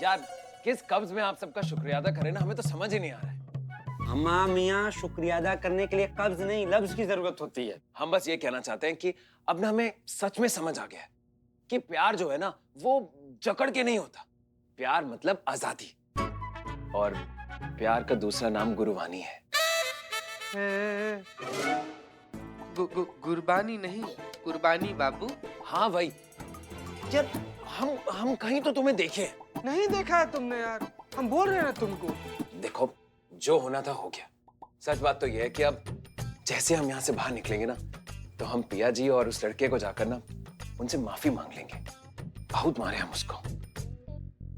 यार किस कब्ज में आप सबका शुक्रिया अदा करें ना, हमें तो समझ ही नहीं आ रहा है। अम्मा मियाँ, शुक्रिया अदा करने के लिए कब्ज नहीं लफ्ज की जरूरत होती है। हम बस ये कहना चाहते हैं कि अब ना हमें सच में समझ आ गया है कि प्यार जो है ना वो जकड़ के नहीं होता। प्यार मतलब आजादी, और प्यार का दूसरा नाम गुरबानी है। गुरबानी नहीं, कुर्बानी बाबू। हाँ भाई, यार हम कहीं तो तुम्हें देखे। नहीं देखा है तुमने यार, हम बोल रहे हैं ना तुमको। देखो, जो होना था हो गया। सच बात तो यह है कि अब जैसे हम यहाँ से बाहर निकलेंगे ना, तो हम पिया जी और उस लड़के को जाकर ना उनसे माफी मांग लेंगे। बहुत मारे हम उसको।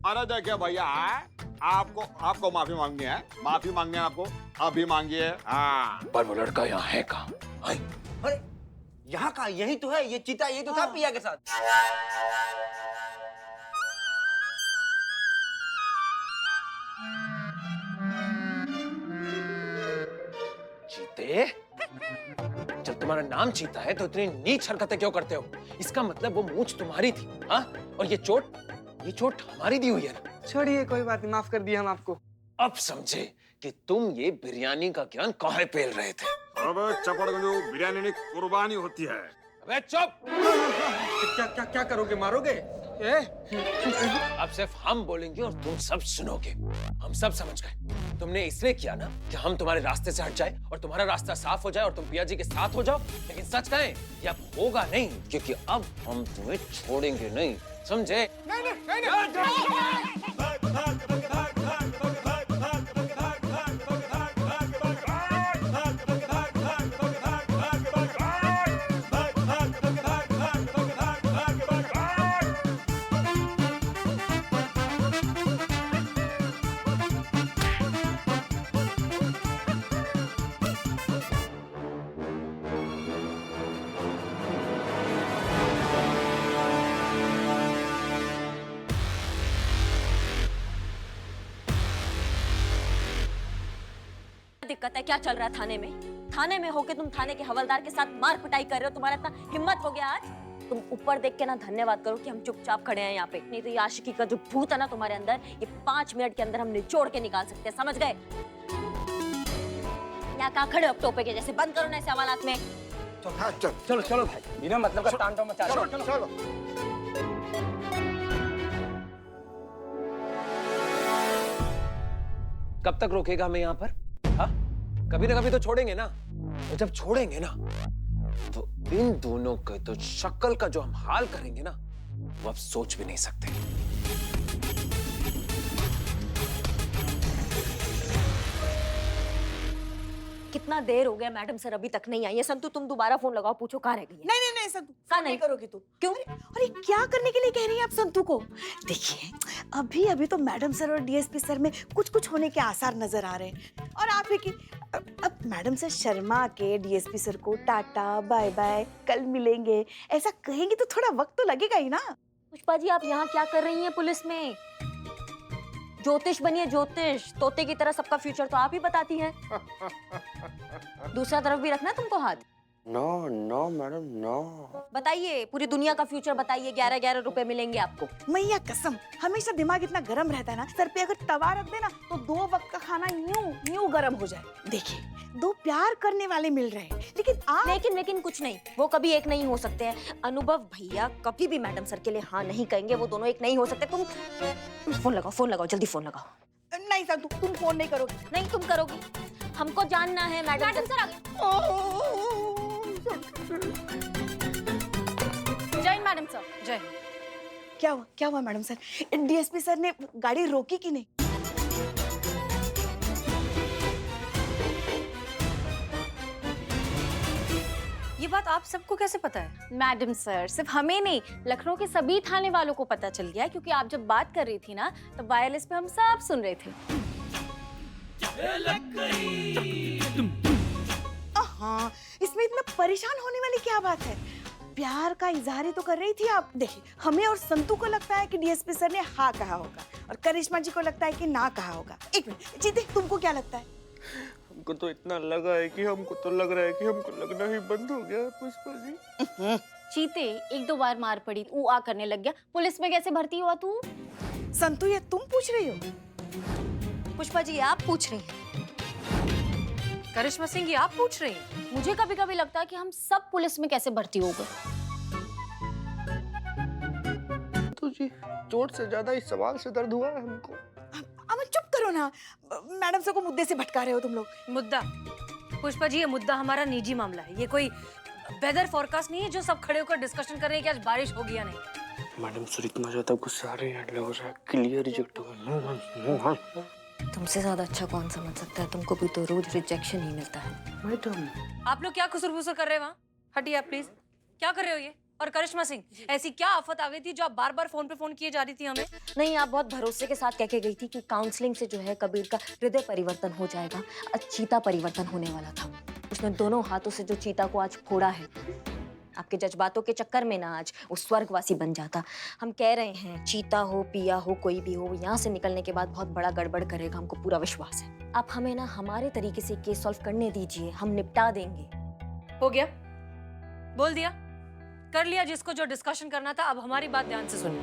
अरे देखिए भैया, आपको माफी मांगनी है, माफी मांगनी है आपको, अभी मांगिए। हाँ, पर वो लड़का यहाँ है कहाँ? अरे यहाँ का यही तो है, ये चीता यही तो था पिया के साथ। चीते? जब तुम्हारा नाम चीता है तो इतनी नीच हरकतें क्यों करते हो? इसका मतलब वो मूंछ तुम्हारी थी, हाँ? और ये चोट हमारी दी हुई है ना? छोड़िए, कोई बात नहीं, माफ कर दिया हम आपको। अब समझे कि तुम ये बिरयानी का ज्ञान काहे पेल रहे थे। अब चपड़गंजू बिरयानी नहीं कुर्बानी होती है। अबे चुप! क्या क्या क्या करोगे, मारोगे? अब सिर्फ हम बोलेंगे और तुम सब सुनोगे। हम सब समझ गए, तुमने इसलिए किया ना कि हम तुम्हारे रास्ते से हट जाए और तुम्हारा रास्ता साफ हो जाए और तुम पिया जी के साथ हो जाओ। लेकिन सच कहें, ये अब होगा नहीं, क्योंकि अब हम तुम्हें छोड़ेंगे नहीं, समझे? दिक्कत है? क्या चल रहा है थाने में? थाने में होके तुम थाने के हवलदार के साथ मार पिटाई कर रहे हो। तुम्हारा इतना हिम्मत हो गया आज? तुम ऊपर देख के ना धन्यवाद करो कि हम चुपचाप खड़े हैं यहाँ पे। नहीं तो ये आशिकी का जो भूत है ना तुम्हारे अंदर, ये 5 मिनट के अंदर हम निचोड़ के निकाल सकते हैं, समझ गए? यहाँ कहाँ खड़े हो टोपे के जैसे? बंद करो ना ऐसे हालात में। चलो चलो भाई, बिना मतलब का तांडव मचा रहे हो। चलो। कब तक रोकेगा हमें यहाँ पर? हाँ? कभी ना कभी तो छोड़ेंगे ना। और जब छोड़ेंगे ना, तो इन दोनों के तो शक्ल का जो हम हाल करेंगे ना, वो आप सोच भी नहीं सकते। कितना देर हो गया, मैडम सर अभी तक नहीं आई है। संतु तुम दोबारा फोन लगाओ, पूछो कहाँ रह गई है। नहीं संतु, कहाँ नहीं नहीं करोगी तू। क्यों? अरे क्या करने के लिए कह रही हैं आप संतु को? देखिए, अभी तो मैडम सर और डीएसपी सर में कुछ होने के आसार नजर आ रहे हैं। और आप है कि अब मैडम सर शर्मा के डीएसपी सर को टाटा बाय बाय, कल मिलेंगे ऐसा कहेंगे तो थोड़ा वक्त तो लगेगा ही ना। पुष्पा जी, आप यहाँ क्या कर रही हैं पुलिस में? ज्योतिष बनिए, ज्योतिष। तोते की तरह सबका फ्यूचर तो आप ही बताती हैं। दूसरा तरफ भी रखना तुमको हाथ। No madam, no. बताइए, पूरी दुनिया का फ्यूचर बताइए। 11-11 रुपए मिलेंगे आपको। मैया कसम, हमेशा दिमाग इतना गर्म रहता है ना, सर पे अगर तवा रख देना तो 2 वक्त का खाना यूं गर्म हो जाए। देखिए, 2 प्यार करने वाले मिल रहे हैं, लेकिन आप लेकिन कुछ नहीं, वो कभी एक नहीं हो सकते हैं। अनुभव भैया कभी भी मैडम सर के लिए हाँ नहीं कहेंगे। वो दोनों एक नहीं हो सकते। तुम फोन लगाओ, जल्दी फोन लगाओ। नहीं संतु, तुम फोन नहीं करोगे। नहीं, तुम करोगी। हमको जानना है मैडम सर आ गए। जय मैडम सर, जय। क्या हुआ मैडम सर? डीएसपी सर ने गाड़ी रोकी कि नहीं? ये बात आप सबको कैसे पता है? मैडम सर, सिर्फ हमें नहीं, लखनऊ के सभी थाने वालों को पता चल गया, क्योंकि आप जब बात कर रही थी ना, तो वायरलेस पे हम सब सुन रहे थे। हाँ, इसमें इतना परेशान होने वाली क्या बात है? प्यार का इजहार ही तो कर रही थी आप। देखिए, हमें और संतू को लगता है कि डीएसपी सर ने हाँ कहा होगा, और करिश्मा जी को लगता है कि ना कहा होगा। एक मिनट जीते, तुमको क्या लगता है? हमको तो इतना लगा है कि हमको तो लग रहा है कि हमको लगना ही बंद हो गया पुष्पा जी। चीते 1-2 बार मार पड़ी, ऊ आ करने लग गया। पुलिस में कैसे भर्ती हुआ तू? संतु ये तुम पूछ रही हो? पुष्पा जी आप पूछ रही हैं। करिश्मा सिंह, ये आप पूछ रही हैं? मुझे कभी कभी लगता है कि हम सब पुलिस में कैसे भर्ती हो गए। तो जी चोट से ज्यादा इस सवाल से दर्द हुआ है हमको। अब चुप करो ना, मैडम सर को मुद्दे से भटका रहे हो तुम लोग। मुद्दा पुष्पा जी, ये मुद्दा हमारा निजी मामला है। ये कोई वेदर फोरकास्ट नहीं है जो सब खड़े होकर डिस्कशन कर रहे हैं कि आज बारिश होगी या नहीं। मैडम सर इतना ज्यादा गुस्सा आ रहे हैं, लग रहा है क्लियर रिजेक्ट हुआ। तुमसे ज्यादा अच्छा कौन समझ सकता है, तुमको भी तो रोज रिजेक्शन ही मिलता है। मैडम आप लोग क्या खुसर फुसर कर रहे हैं वहाँ? हटिए आप प्लीज। क्या कर रहे हो ये? और करिश्मा सिंह, ऐसी क्या आफत आ गई थी जो आप बार बार फोन पे फोन किए जा रही थी हमें? नहीं, आप बहुत भरोसे के साथ कह के गई थी कि काउंसलिंग से जो है कबीर का हृदय परिवर्तन हो जाएगा। आज चीता परिवर्तन होने वाला था। उसने दोनों हाथों से जो चीता को आज फोड़ा है, आपके जज्बातों के चक्कर में ना आज वो स्वर्गवासी बन जाता। हम कह रहे हैं, चीता हो, पिया हो, कोई भी हो, यहाँ से निकलने के बाद बहुत बड़ा गड़बड़ करेगा, हमको पूरा विश्वास है। आप हमें ना हमारे तरीके से केस सॉल्व करने दीजिए, हम निपटा देंगे। हो गया, बोल दिया, कर लिया जिसको जो डिस्कशन करना था। अब हमारी बात ध्यान से सुनिए।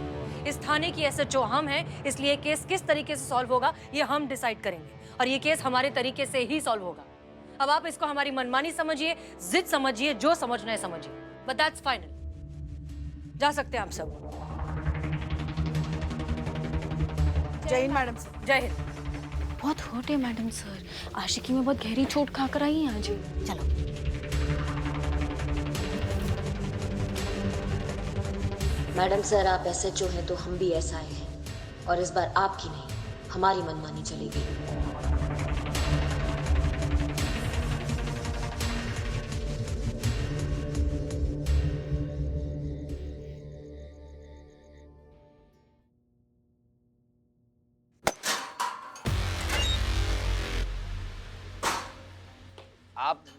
इस थाने की एसएचओ हम हैं, इसलिए केस किस तरीके से सॉल्व होगा ये हम डिसाइड करेंगे, और ये केस हमारे तरीके से ही सॉल्व होगा। अब आप इसको हमारी मनमानी समझिए, जिद समझिए, जो समझना है समझिए, बट दैट्स फाइनल। जा सकते हैं आप सब। जय हिंद मैडम सर। जय हिंद। बहुत हर्ट है मैडम सर, आशिकी में बहुत गहरी चोट खाकर आई हैं आज। चलो मैडम सर, आप एसएचओ हैं तो हम भी एसआई हैं, और इस बार आपकी नहीं हमारी मनमानी चलेगी।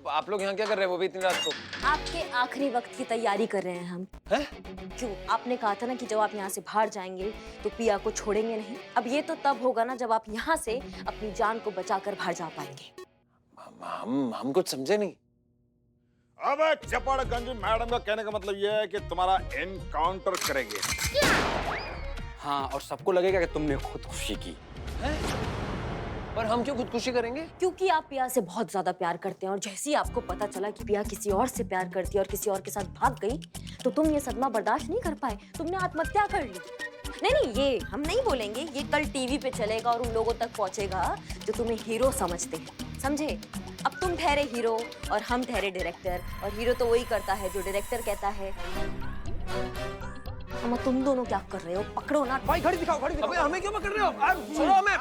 आप लोग यहाँ क्या कर रहे हैं, वो भी इतनी रात को? आपके आखिरी वक्त की तैयारी कर रहे हैं हम। हैं? क्यों? आपने कहा था ना कि जब आप यहाँ से बाहर जाएंगे तो पिया को छोड़ेंगे नहीं। अब ये तो तब होगा ना जब आप यहाँ से अपनी जान को बचाकर बाहर जा पाएंगे। हम कुछ समझे नहीं। अब चपड़गंज मैडम का कहने का मतलब यह है कि तुम्हारा एनकाउंटर करेंगे। हाँ, और सबको लगेगा कि तुमने खुदकुशी की। और हम क्यों खुदकुशी करेंगे? क्योंकि आप पिया से बहुत ज्यादा प्यार करते हैं, और जैसे ही आपको पता चला कि पिया किसी और से प्यार करती है और किसी और के साथ भाग गई, तो तुम ये सदमा बर्दाश्त नहीं कर पाए, तुमने आत्महत्या कर ली। नहीं, ये हम नहीं बोलेंगे, ये कल टीवी पे चलेगा और उन लोगों तक पहुंचेगा जो तुम्हें हीरो समझते हैं, समझे? अब तुम ठहरे हीरो और हम ठहरे डायरेक्टर, और हीरो तो वही करता है जो डायरेक्टर कहता है। अम्मा, तुम दोनों क्या कर रहे हो? पकड़ो ना। भाई घड़ी दिखाओ, घड़ी दिखाओ। अबे हमें क्यों पकड़ रहे हो? छोड़ो हमें।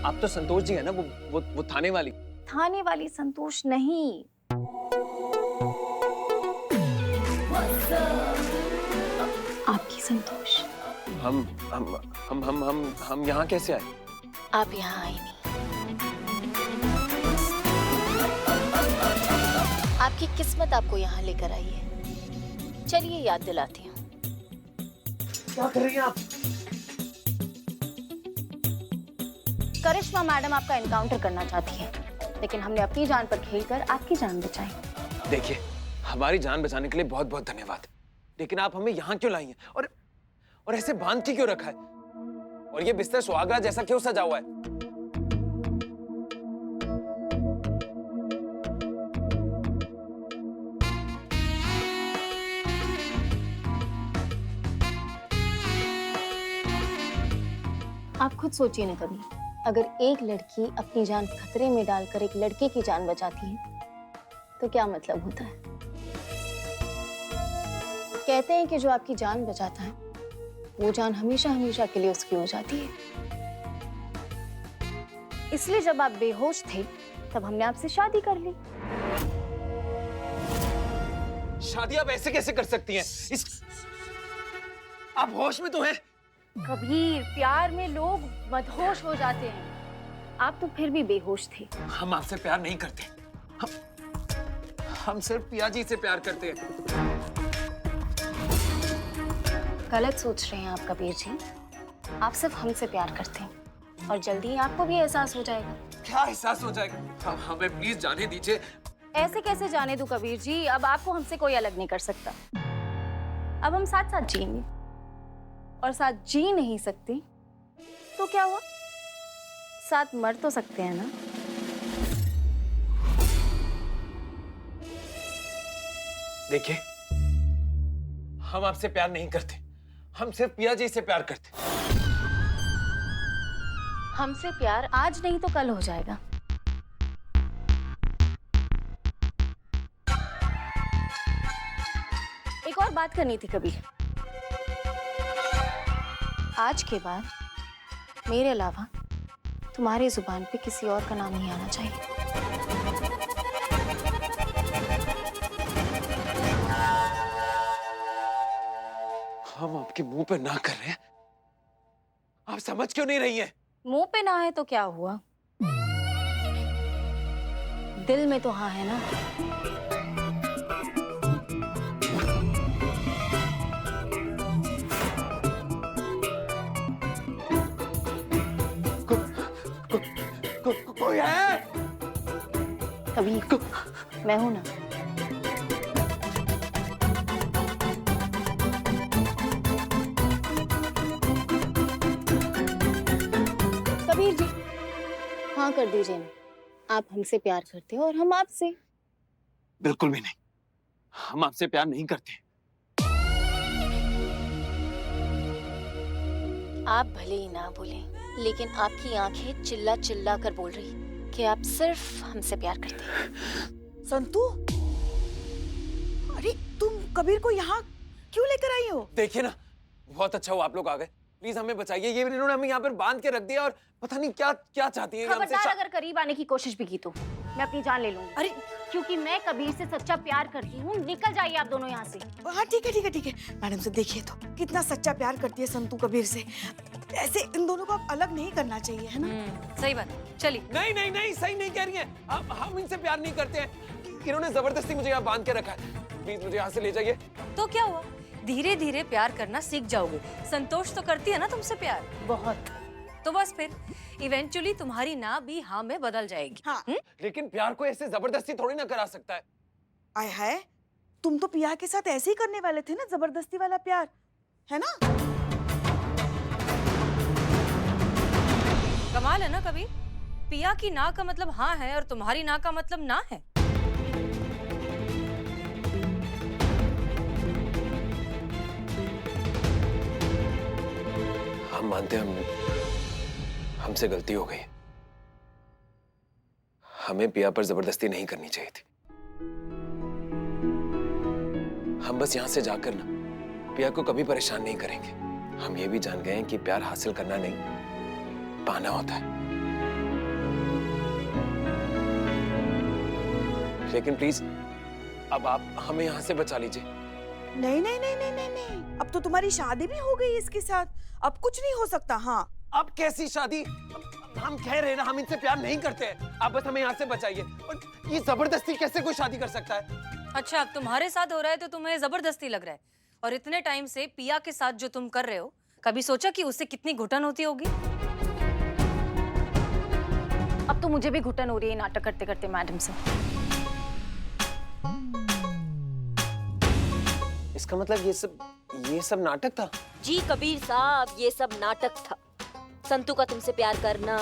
आप तो संतोष जी है ना, वो थाने वाली। थाने वाली संतोष नहीं। आपकी संतोष। हम यहाँ कैसे आए? आप यहाँ आए नहीं। आपकी किस्मत आपको यहाँ लेकर आई है। चलिए याद दिलाती हूँ। क्या कर रही हैं आप? करिश्मा मैडम आपका एनकाउंटर करना चाहती है, लेकिन हमने अपनी जान पर खेलकर आपकी जान बचाई। देखिए, हमारी जान बचाने के लिए बहुत बहुत धन्यवाद, लेकिन आप हमें यहाँ क्यों लाई हैं? और ऐसे बांध के क्यों रखा है? और ये बिस्तर सुहागरात जैसा क्यों सजा हुआ है? आपको खुद सोचिए ना कभी, अगर एक लड़की अपनी जान खतरे में डालकर एक लड़के की जान बचाती है तो क्या मतलब होता है। कहते हैं कि जो आपकी जान बचाता है वो जान हमेशा हमेशा के लिए उसकी हो जाती है। इसलिए जब आप बेहोश थे तब हमने आपसे शादी कर ली। शादी आप ऐसे कैसे कर सकती हैं? आप होश में तो हैं? कबीर, प्यार में लोग मदहोश हो जाते हैं, आप तो फिर भी बेहोश थे। हम आपसे प्यार नहीं करते। हम सिर्फ पिया जी से प्यार करते हैं। गलत सोच रहे हैं आप कबीर जी, आप सिर्फ हमसे प्यार करते हैं और जल्दी ही आपको भी एहसास हो जाएगा। क्या एहसास हो जाएगा? हमें प्लीज जाने दीजिए। ऐसे कैसे जाने दूं कबीर जी, अब आपको हमसे कोई अलग नहीं कर सकता। अब हम साथ साथ जिएंगे और साथ जी नहीं सकते तो क्या हुआ, साथ मर तो सकते हैं ना। देखिए, हम आपसे प्यार नहीं करते, हम सिर्फ पिया जी से प्यार करते। हमसे प्यार आज नहीं तो कल हो जाएगा। एक और बात करनी थी कबीर, आज के बाद मेरे अलावा तुम्हारी जुबान पे किसी और का नाम नहीं आना चाहिए। हम आपके मुंह पे ना कर रहे हैं, आप समझ क्यों नहीं रही हैं? मुंह पे ना है तो क्या हुआ, दिल में तो हाँ है ना। कोई है? कबीर, मैं हूं ना। कबीर जी, हाँ कर दीजिए ना, आप हमसे प्यार करते हो और हम आपसे। बिल्कुल भी नहीं, हम आपसे प्यार नहीं करते। आप भले ही ना बोलें, लेकिन आपकी आंखें चिल्ला चिल्ला कर बोल रही कि आप सिर्फ हमसे प्यार करते हैं। संतू, अरे तुम कबीर को यहाँ क्यों लेकर आई हो? देखिए ना, बहुत अच्छा हुआ आप लोग आ गए। प्लीज हमें बचाइए, ये इन्होंने हमें यहाँ पर बांध के रख दिया और पता नहीं क्या क्या चाहती है। खबरदार अगर करीब आने की कोशिश भी की तो मैं अपनी जान ले लूंगी। अरे क्योंकि मैं कबीर से सच्चा प्यार करती हूँ। निकल जाइए आप दोनों यहाँ से। हाँ ठीक है ठीक है ठीक है, मैडम से देखिए तो कितना सच्चा प्यार करती है संतू कबीर से। ऐसे इन दोनों को अब अलग नहीं करना चाहिए, है ना? सही बात, चलिए। नहीं नहीं नहीं, सही नहीं कह रही हैं। हम इनसे प्यार नहीं करते हैं, इन्होंने जबरदस्ती मुझे यहाँ बांध के रखा है। प्लीज मुझे यहाँ से ले जाइए। तो क्या हुआ, धीरे धीरे प्यार करना सीख जाओगे। संतोष तो करती है ना तुमसे प्यार बहुत। तो बस फिर इवेंचुअली तुम्हारी ना भी हाँ में बदल जाएगी। हाँ। लेकिन प्यार को ऐसे जबरदस्ती थोड़ी ना करा सकता है। आय हाय, तुम तो पिया के साथ ऐसे ही करने वाले थे ना, जबरदस्ती वाला प्यार, है ना? कमाल है ना कबीर, पिया की ना का मतलब हाँ है और तुम्हारी ना का मतलब ना है। हम मानते हैं हमसे गलती हो गई। हमें पिया पर जबरदस्ती नहीं करनी चाहिए थी। हम बस यहां से जाकर ना पिया को कभी परेशान नहीं करेंगे। हम ये भी जान गए हैं कि प्यार हासिल करना नहीं, पाना होता है। लेकिन प्लीज अब आप हमें यहां से बचा लीजिए। नहीं नहीं नहीं नहीं नहीं नहीं, अब तो तुम्हारी शादी भी हो गई इसके साथ, अब कुछ नहीं हो सकता। हाँ, अब कैसी शादी? हम कह रहे हैं ना, हम इनसे प्यार नहीं करते हैं। आप बस हमें यहाँ से बचाइए। और ये जबरदस्ती कैसे कोई शादी कर सकता है? अच्छा, अब तुम्हारे साथ हो रहा है तो तुम्हें जबरदस्ती लग रहा है, और इतने टाइम से पिया के साथ जो तुम कर रहे हो, कभी सोचा कि उससे कितनी घुटन होती होगी? अब तो मुझे भी घुटन हो रही है नाटक करते करते मैडम से। इसका मतलब ये सब नाटक था? जी कबीर साहब, ये सब नाटक था। संतू का तुमसे प्यार करना,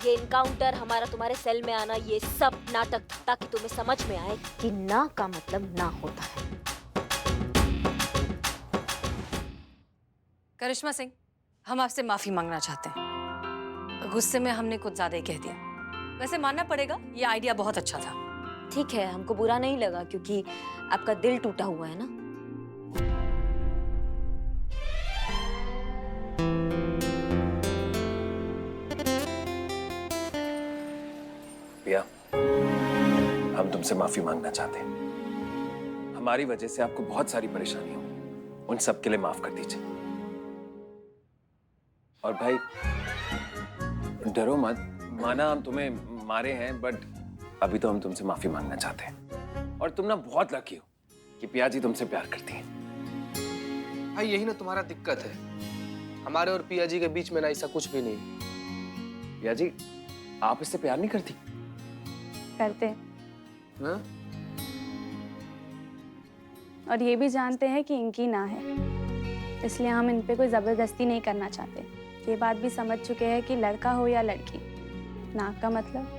ये इनकाउंटर, हमारा तुम्हारे सेल में आना, ये सब नाटक था, ताकि तुम्हें समझ में आए कि ना का मतलब ना होता है। करिश्मा सिंह, हम आपसे माफी मांगना चाहते हैं। गुस्से में हमने कुछ ज्यादा ही कह दिया। वैसे मानना पड़ेगा, ये आइडिया बहुत अच्छा था। ठीक है, हमको बुरा नहीं लगा क्योंकि आपका दिल टूटा हुआ है ना। पिया, हम तुमसे माफी मांगना चाहते हैं। हमारी वजह से आपको बहुत सारी परेशानी हो, उन सब के लिए माफ कर दीजिए। और भाई डरो मत, माना हम तुम्हें मारे हैं, बट अभी तो हम तुमसे माफी मांगना चाहते हैं। और तुम ना बहुत लकी हो कि पिया जी तुमसे प्यार करती हैं। भाई यही ना तुम्हारा दिक्कत है, हमारे और पिया जी के बीच में ना ऐसा कुछ भी नहीं। पिया जी, आप इससे प्यार नहीं करती? करते हैं, हाँ? और ये भी जानते हैं कि इनकी ना है, इसलिए हम इन पे कोई जबरदस्ती नहीं करना चाहते। ये बात भी समझ चुके हैं कि लड़का हो या लड़की, ना का मतलब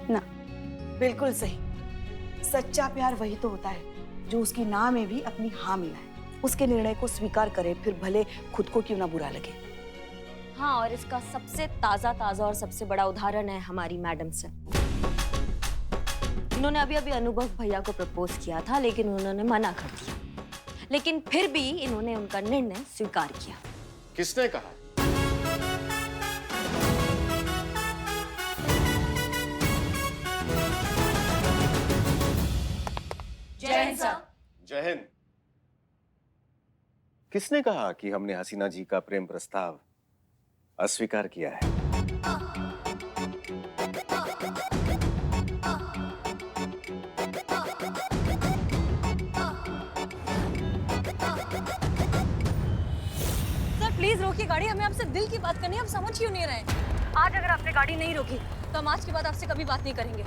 ना। बिल्कुल सही। सच्चा प्यार वही तो होता है जो उसकी ना में भी अपनी हाँ मिलाए, उसके निर्णय को स्वीकार करे, फिर भले खुद को क्यों ना बुरा लगे। हाँ, और इसका सबसे ताजा और सबसे बड़ा उदाहरण है हमारी मैडम से। इन्होंने अभी अनुभव भैया को प्रपोज किया था, लेकिन उन्होंने मना कर दिया। लेकिन फिर भी इन्होंने उनका निर्णय स्वीकार किया। किसने कहा? जय हिंद सर। जय हिंद। किसने कहा कि हमने हसीना जी का प्रेम प्रस्ताव अस्वीकार किया है? प्लीज रोकिए गाड़ी, हमें आपसे दिल की बात करनी है, आप समझ क्यों नहीं रहे? आज अगर आपने गाड़ी नहीं रोकी तो हम आज के बाद आपसे कभी बात नहीं करेंगे।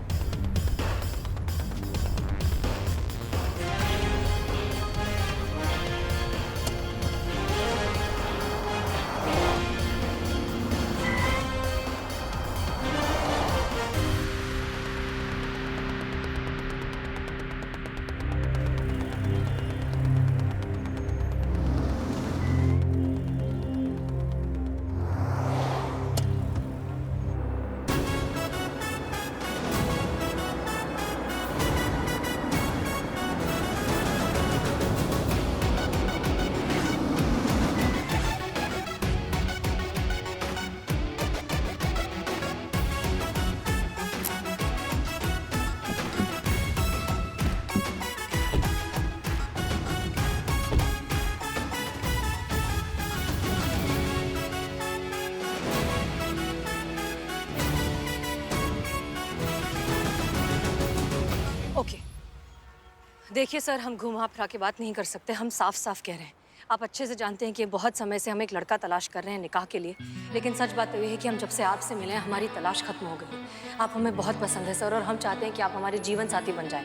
देखिए सर, हम घुमा फिरा के बात नहीं कर सकते, हम साफ साफ कह रहे हैं। आप अच्छे से जानते हैं कि बहुत समय से हम एक लड़का तलाश कर रहे हैं निकाह के लिए, लेकिन सच बात तो ये है कि हम जब से आपसे मिले हैं हमारी तलाश खत्म हो गई। आप हमें बहुत पसंद है सर, और हम चाहते हैं कि आप हमारे जीवन साथी बन जाएं।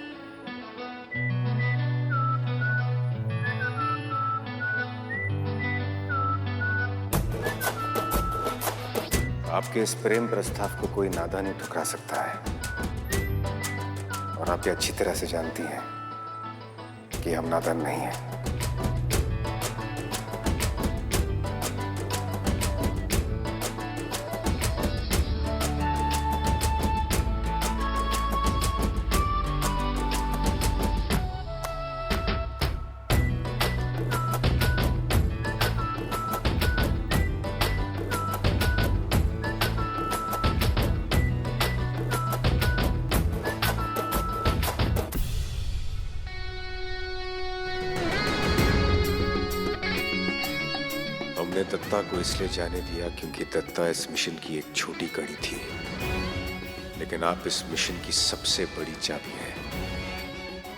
आपके इस प्रेम प्रस्ताव को कोई नादान नहीं ठुकरा सकता है, और आप ये अच्छी तरह से जानती हैं कि हम नादान नहीं हैं। हमने दत्ता को इसलिए जाने दिया क्योंकि दत्ता इस मिशन की एक छोटी कड़ी थी, लेकिन आप इस मिशन की सबसे बड़ी चाबी हैं।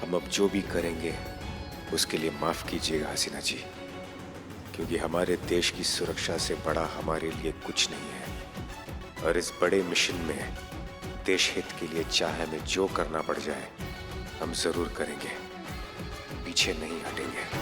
हम अब जो भी करेंगे उसके लिए माफ कीजिएगा हसीना जी, क्योंकि हमारे देश की सुरक्षा से बड़ा हमारे लिए कुछ नहीं है, और इस बड़े मिशन में देश हित के लिए चाहे हमें जो करना पड़ जाए हम जरूर करेंगे, पीछे नहीं हटेंगे।